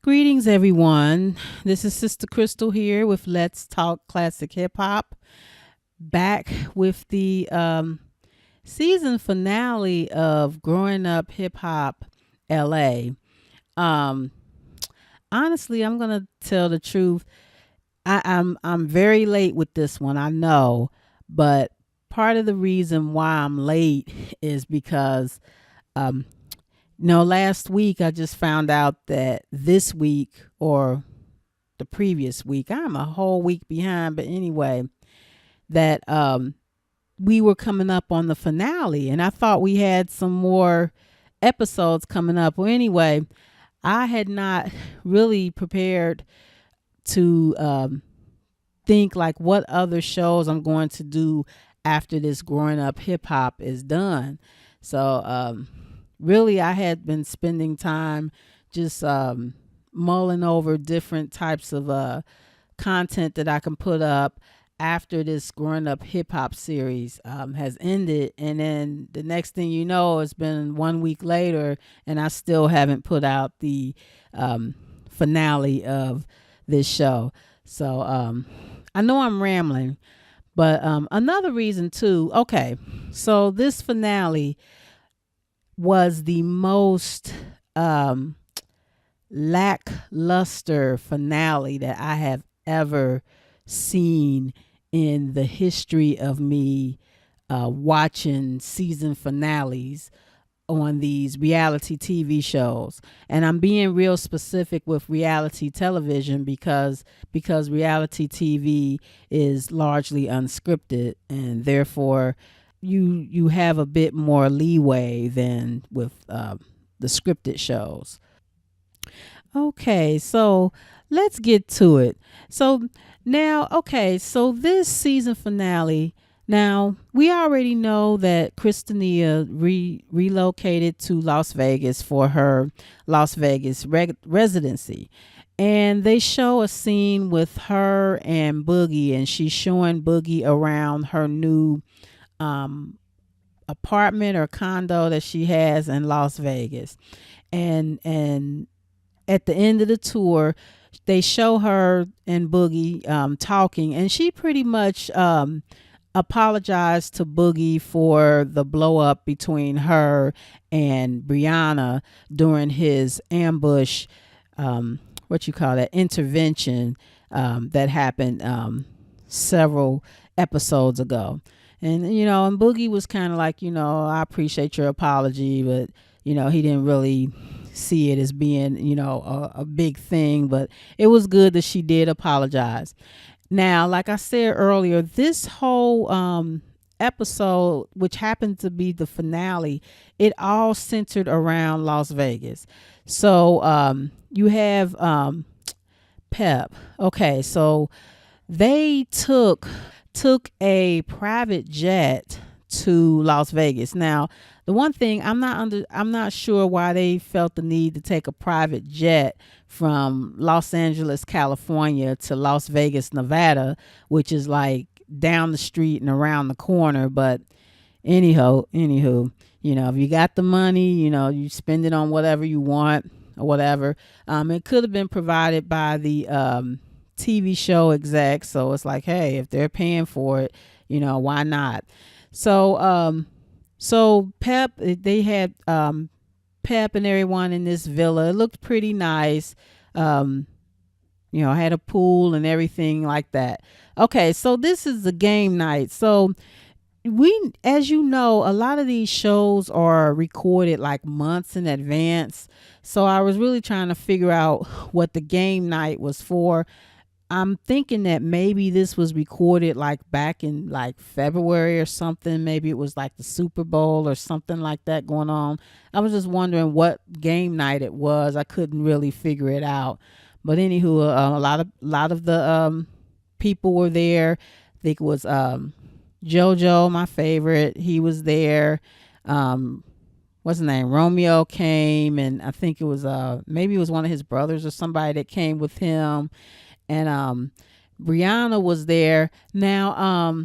Greetings, everyone. This is Sistah Crystal here with Let's Talk Classic Hip Hop. Back with the season finale of Growing Up Hip Hop LA. Um, Honestly, I'm gonna tell the truth. I'm very late with this one. I know, but part of the reason why I'm late is because um, last week I just found out that this week or the previous week, I'm a whole week behind, but anyway, that we were coming up on the finale and I thought we had some more episodes coming up. Well, anyway, I had not really prepared to think like what other shows I'm going to do after this growing up hip hop is done. So really, I had been spending time just mulling over different types of content that I can put up after this growing up hip hop series has ended. And then the next thing you know, it's been 1 week later and I still haven't put out the finale of this show. So I know I'm rambling, but another reason too. Okay, so this finale was the most lackluster finale that I have ever seen in the history of me watching season finales on these reality TV shows. And I'm being real specific with reality television because reality TV is largely unscripted and therefore you have a bit more leeway than with the scripted shows. Okay, so let's get to it. So now, okay, so this season finale. Now we already know that Kristinia relocated to Las Vegas for her Las Vegas residency, and they show a scene with her and Boogie, and she's showing Boogie around her new um, apartment or condo that she has in Las Vegas, and at the end of the tour, they show her and Boogie talking, and she pretty much apologized to Boogie for the blow up between her and Brianna during his ambush, what you call that intervention that happened several episodes ago. And and Boogie was kind of like, I appreciate your apology, but he didn't really see it as being, a big thing, but it was good that she did apologize. Now, like I said earlier, this whole episode, which happened to be the finale, it all centered around Las Vegas. So you have Pep. Okay, so they took a private jet to Las Vegas. Now, the one thing I'm not sure why they felt the need to take a private jet from Los Angeles, California to Las Vegas, Nevada, which is like down the street and around the corner. But anywho, if you got the money, you spend it on whatever you want or whatever. It could have been provided by the TV show execs. So it's like, hey, if they're paying for it, why not? So Pep, they had Pep and everyone in this villa. It looked pretty nice. Had a pool and everything like that. Okay, so this is the game night. So as you know, a lot of these shows are recorded like months in advance. So I was really trying to figure out what the game night was for. I'm thinking that maybe this was recorded like back in like February or something. Maybe it was like the Super Bowl or something like that going on. I was just wondering what game night it was. I couldn't really figure it out. But anywho, a lot of the people were there. I think it was JoJo, my favorite. He was there. What's his name? Romeo came, and I think it was maybe it was one of his brothers or somebody that came with him. And Brianna was there. Now,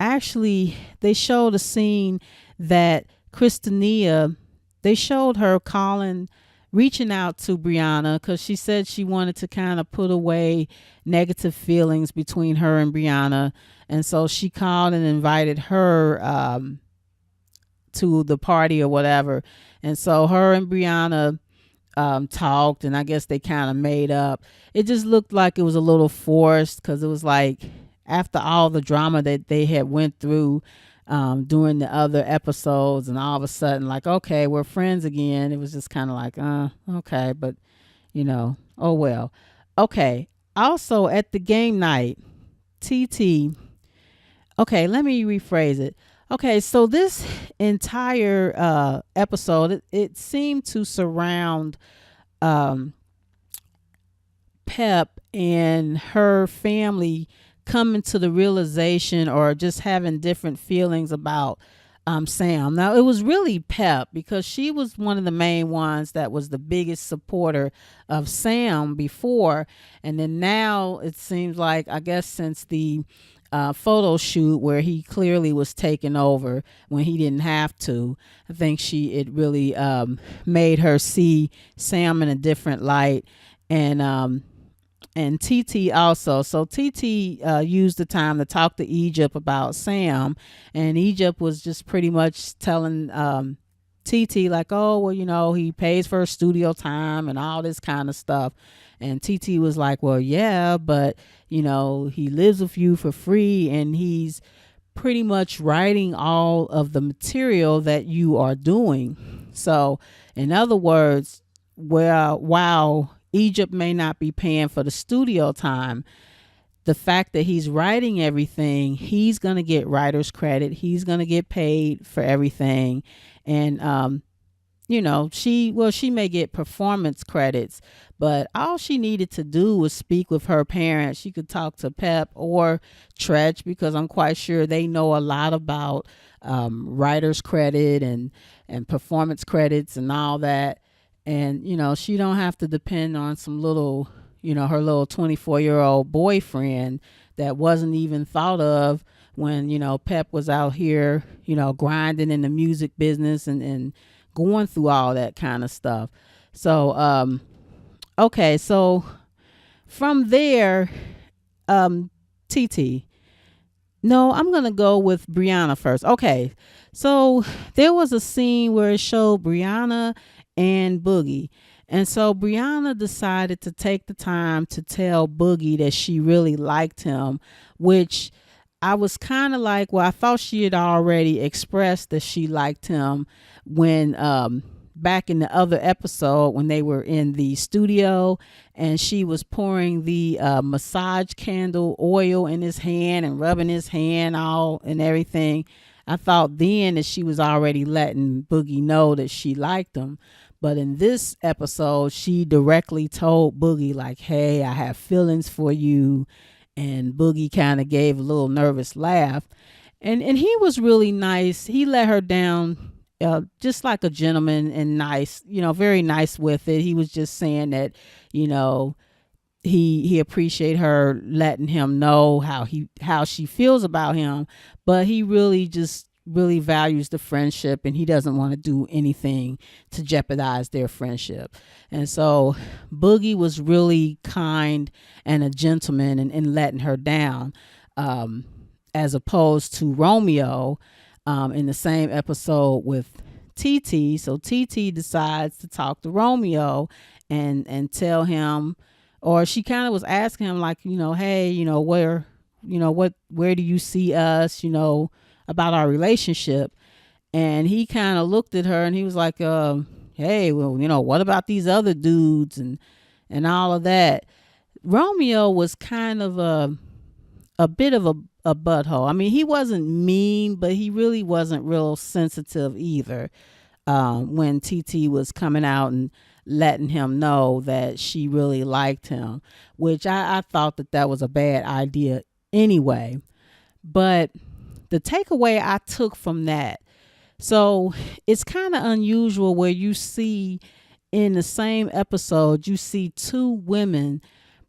actually, they showed a scene that Kristinia, they showed her calling reaching out to Brianna because she said she wanted to kind of put away negative feelings between her and Brianna. And so she called and invited her to the party or whatever. And so her and Brianna talked, and I guess they kind of made up. It just looked like it was a little forced because it was like after all the drama that they had went through during the other episodes, and all of a sudden, like, okay, we're friends again. It was just kind of like, okay, but oh well. Okay. Also, at the game night, TT. Okay, let me rephrase it. Okay, so this entire episode, it seemed to surround um, Pep and her family coming to the realization or just having different feelings about Sam. Now, it was really Pep because she was one of the main ones that was the biggest supporter of Sam before. And then now it seems like, I guess, since the photo shoot where he clearly was taking over when he didn't have to, I think it really made her see Sam in a different light. And TT also. So TT used the time to talk to Egypt about Sam, and Egypt was just pretty much telling TT like, oh, well, he pays for studio time and all this kind of stuff. And TT was like, well, yeah, but he lives with you for free, and he's pretty much writing all of the material that you are doing. So in other words, while Egypt may not be paying for the studio time, the fact that he's writing everything, he's going to get writer's credit. He's going to get paid for everything. And, she may get performance credits, but all she needed to do was speak with her parents. She could talk to Pep or Tretch, because I'm quite sure they know a lot about writer's credit and performance credits and all that. And, she don't have to depend on some little, her little 24-year-old boyfriend that wasn't even thought of when, Pep was out here, grinding in the music business and going through all that kind of stuff. So, okay. So from there, TT. No, I'm going to go with Brianna first. Okay. So there was a scene where it showed Brianna and Boogie. And so Brianna decided to take the time to tell Boogie that she really liked him, which I was kind of like, well, I thought she had already expressed that she liked him when back in the other episode when they were in the studio and she was pouring the massage candle oil in his hand and rubbing his hand all and everything. I thought then that she was already letting Boogie know that she liked him. But in this episode, she directly told Boogie, like, hey, I have feelings for you. And Boogie kind of gave a little nervous laugh. And he was really nice. He let her down just like a gentleman and nice, very nice with it. He was just saying that, he appreciated her letting him know how she feels about him. But he really values the friendship, and he doesn't want to do anything to jeopardize their friendship. And so Boogie was really kind and a gentleman in letting her down, as opposed to Romeo in the same episode with TT. So TT decides to talk to Romeo and tell him, or she kind of was asking him like, hey, where do you see us, about our relationship. And he kind of looked at her and he was like, hey, well, what about these other dudes and all of that. Romeo was kind of a bit of a butthole. I mean, he wasn't mean, but he really wasn't real sensitive either when TT was coming out and letting him know that she really liked him, which I thought that was a bad idea anyway. But the takeaway I took from that, so it's kind of unusual where you see in the same episode, you see two women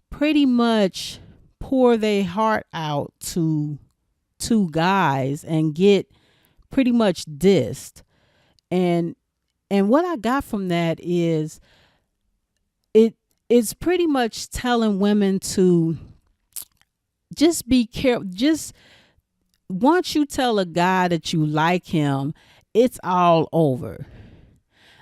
pretty much pour their heart out to two guys and get pretty much dissed. And what I got from that is it it's pretty much telling women to just be careful. Just once you tell a guy that you like him, it's all over.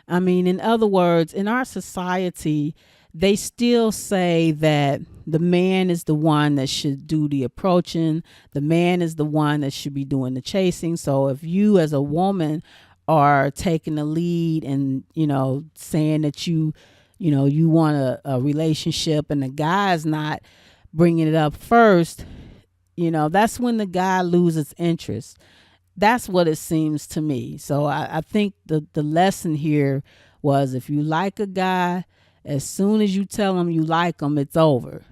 I mean, in other words, in our society, they still say that the man is the one that should do the approaching, the man is the one that should be doing the chasing. So if you as a woman are taking the lead and, saying that you want a relationship and the guy's not bringing it up first, that's when the guy loses interest. That's what it seems to me. So I think the lesson here was, if you like a guy, as soon as you tell him you like him, it's over.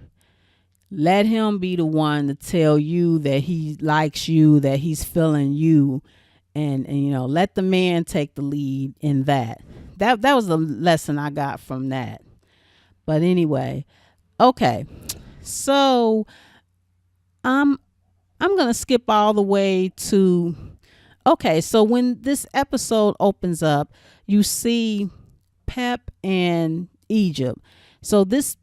Let him be the one to tell you that he likes you, that he's feeling you, and let the man take the lead in that. That was the lesson I got from that. But anyway, okay. So I'm gonna skip all the way to, okay, so when this episode opens up, you see Pep and Egypt. So this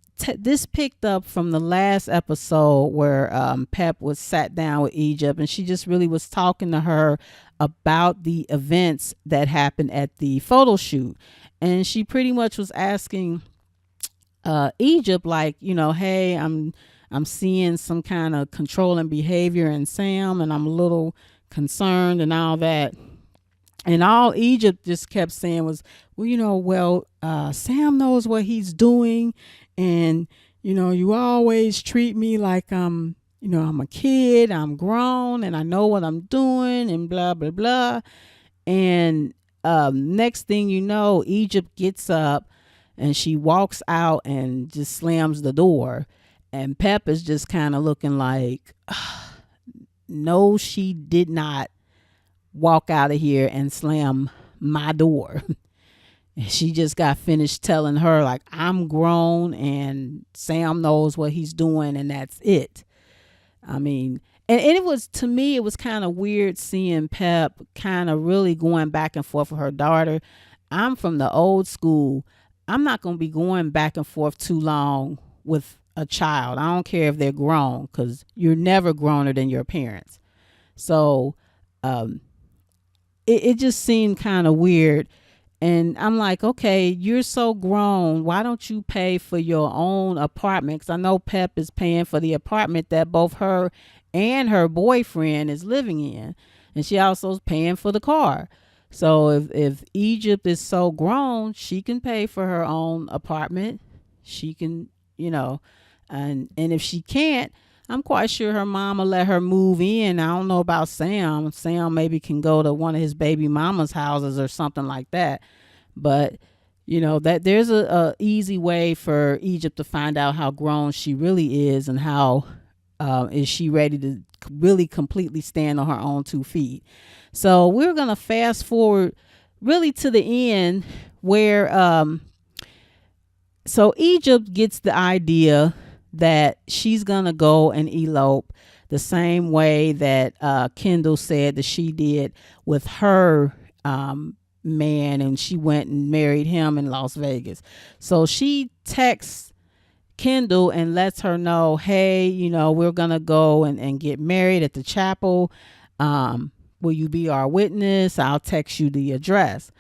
picked up from the last episode where Pep was sat down with Egypt, and she just really was talking to her about the events that happened at the photo shoot. And she pretty much was asking Egypt, like, hey, I'm seeing some kind of controlling behavior in Sam, and I'm a little concerned and all that. And all Egypt just kept saying was, Sam knows what he's doing, and you always treat me like I'm a kid, I'm grown, and I know what I'm doing, and blah blah blah. And next thing you know, Egypt gets up and she walks out and just slams the door. And Pep is just kind of looking like, no, she did not walk out of here and slam my door. She just got finished telling her, like, I'm grown and Sam knows what he's doing, and that's it. I mean, and it was, to me, it was kind of weird seeing Pep kind of really going back and forth with her daughter. I'm from the old school. I'm not going to be going back and forth too long with a child. I don't care if they're grown, because you're never growner than your parents. So it just seemed kind of weird. And I'm like, okay, you're so grown. Why don't you pay for your own apartment? Because I know Pep is paying for the apartment that both her and her boyfriend is living in. And she also is paying for the car. So if Egypt is so grown, she can pay for her own apartment. She can, and if she can't, I'm quite sure her mom will let her move in. I don't know about Sam. Sam maybe can go to one of his baby mama's houses or something like that. But, that there's a easy way for Egypt to find out how grown she really is, and how is she ready to really completely stand on her own 2 feet. So we're going to fast forward really to the end where so Egypt gets the idea that she's going to go and elope the same way that Kendall said that she did with her man, and she went and married him in Las Vegas. So she texts Kendall and lets her know, hey, we're going to go and get married at the chapel. Will you be our witness? I'll text you the address.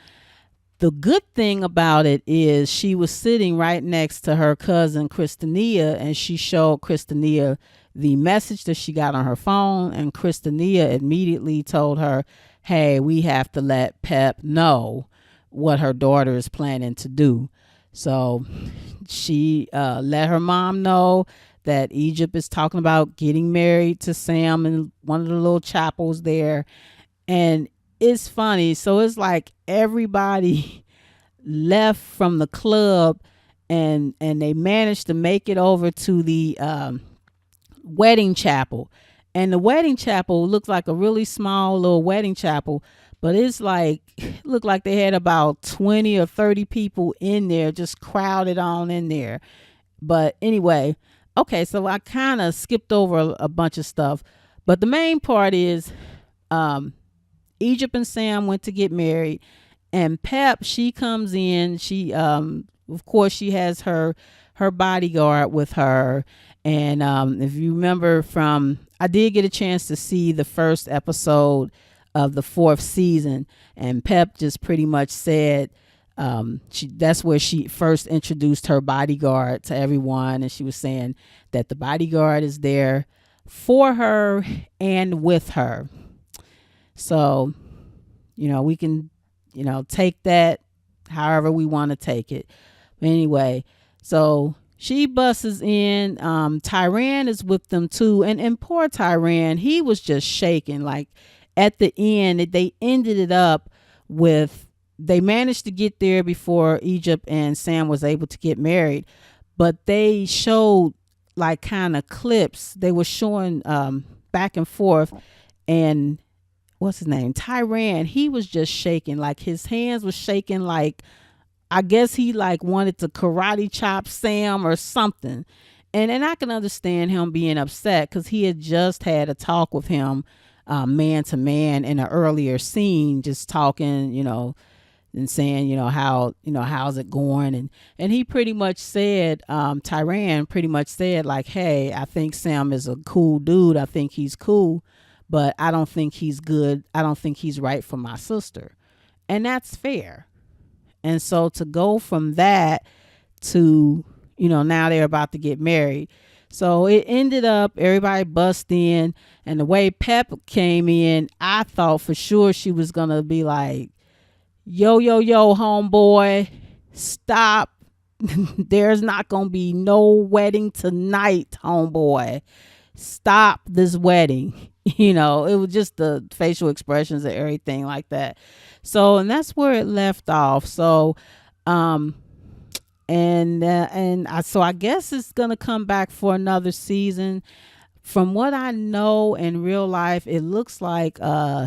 The good thing about it is she was sitting right next to her cousin Kristinia, and she showed Kristinia the message that she got on her phone, and Kristinia immediately told her, hey, we have to let Pep know what her daughter is planning to do. So she let her mom know that Egypt is talking about getting married to Sam in one of the little chapels there. And it's funny. So it's like everybody left from the club, and they managed to make it over to the wedding chapel. And the wedding chapel looked like a really small little wedding chapel, but it's like, looked like they had about 20 or 30 people in there, just crowded on in there. But anyway, okay, so I kind of skipped over a bunch of stuff, but the main part is Egypt and Sam went to get married, and Pep, she comes in, she of course she has her bodyguard with her. And if you remember from, I did get a chance to see the first episode of the fourth season, and Pep just pretty much said, that's where she first introduced her bodyguard to everyone, and she was saying that the bodyguard is there for her and with her. So, we can, take that however we want to take it. But anyway, so she busts in. Tyran is with them too, and poor Tyran, he was just shaking. Like at the end, they ended it up with, they managed to get there before Egypt and Sam was able to get married, but they showed like kind of clips. They were showing back and forth, and what's his name? Tyran, he was just shaking. Like his hands was shaking, like I guess he like wanted to karate chop Sam or something. And I can understand him being upset because he had just had a talk with him man to man in an earlier scene, just talking, and saying, how, how's it going? And he pretty much said, Tyran pretty much said like, hey, I think Sam is a cool dude. I think he's cool, but I don't think he's good. I don't think he's right for my sister. And that's fair. And so to go from that to, now they're about to get married. So it ended up, everybody bust in, and the way Pep came in, I thought for sure she was going to be like, yo, homeboy, stop. There's not going to be no wedding tonight, homeboy. Stop this wedding. It was just the facial expressions and everything like that. So, and that's where it left off. So, so I guess it's gonna come back for another season. From what I know in real life, it looks like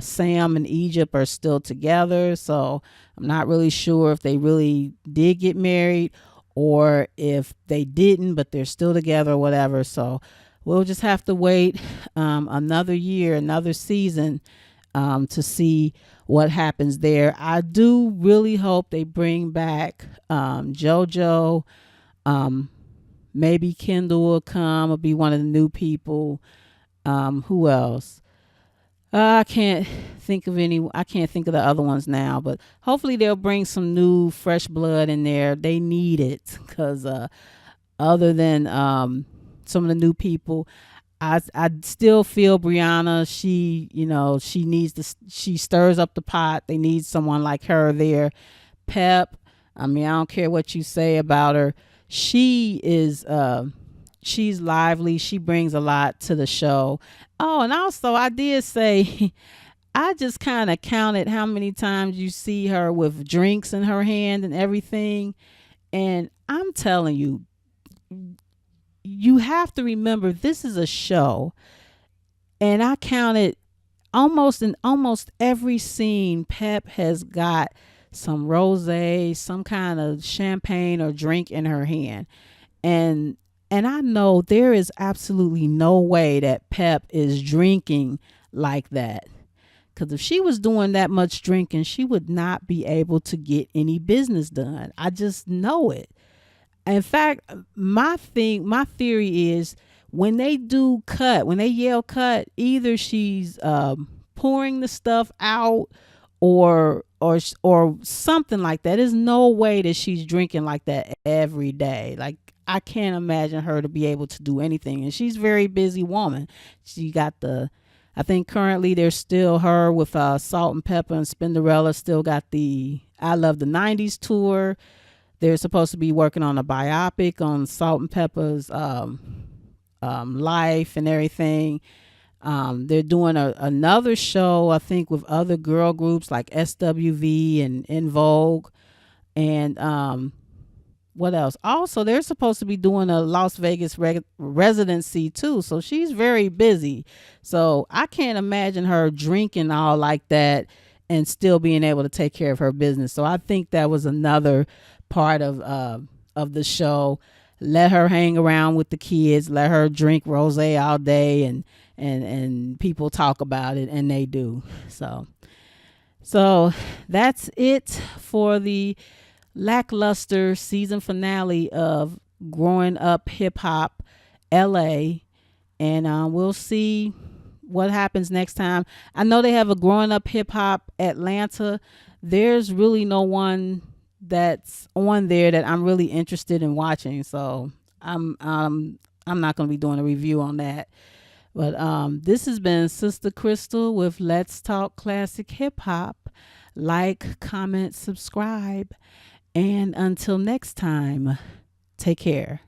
Sam and Egypt are still together. So I'm not really sure if they really did get married or if they didn't, but they're still together or whatever. So we'll just have to wait another year, another season to see what happens there. I do really hope they bring back JoJo. Maybe Kendall will come or be one of the new people. Who else? I can't think of the other ones now, but hopefully they'll bring some new fresh blood in there. They need it because other than some of the new people, I still feel Brianna, she stirs up the pot. They need someone like her there. Pep, I don't care what you say about her. She is she's lively. She brings a lot to the show. Oh, and also I did say I just kind of counted how many times you see her with drinks in her hand and everything. And I'm telling you, you have to remember this is a show. And I counted in almost every scene, Pep has got some rosé, some kind of champagne or drink in her hand. And I know there is absolutely no way that Pep is drinking like that. Because if she was doing that much drinking, she would not be able to get any business done. I just know it. In fact, my theory is when they yell cut, either she's pouring the stuff out or something like that. There's no way that she's drinking like that every day. Like I can't imagine her to be able to do anything. And she's a very busy woman. She got I think currently there's still her with Salt and Pepper and Spinderella still got the I Love the 90s tour. They're supposed to be working on a biopic on Salt and Pepper's life and everything. They're doing another show, I think, with other girl groups like SWV and In Vogue. And what else? Also, they're supposed to be doing a Las Vegas residency too. So she's very busy. So I can't imagine her drinking all like that and still being able to take care of her business. So I think that was another part of the show. Let her hang around with the kids. Let her drink rosé all day, and people talk about it, and they do. So that's it for the lackluster season finale of Growing Up Hip Hop LA, and we'll see what happens next time. I know they have a Growing Up Hip Hop Atlanta. There's really no one that's on there that I'm really interested in watching, so I'm not going to be doing a review on that. But this has been Sistah Crystal with Let's Talk Classic Hip Hop. Like, comment, subscribe, and until next time, take care.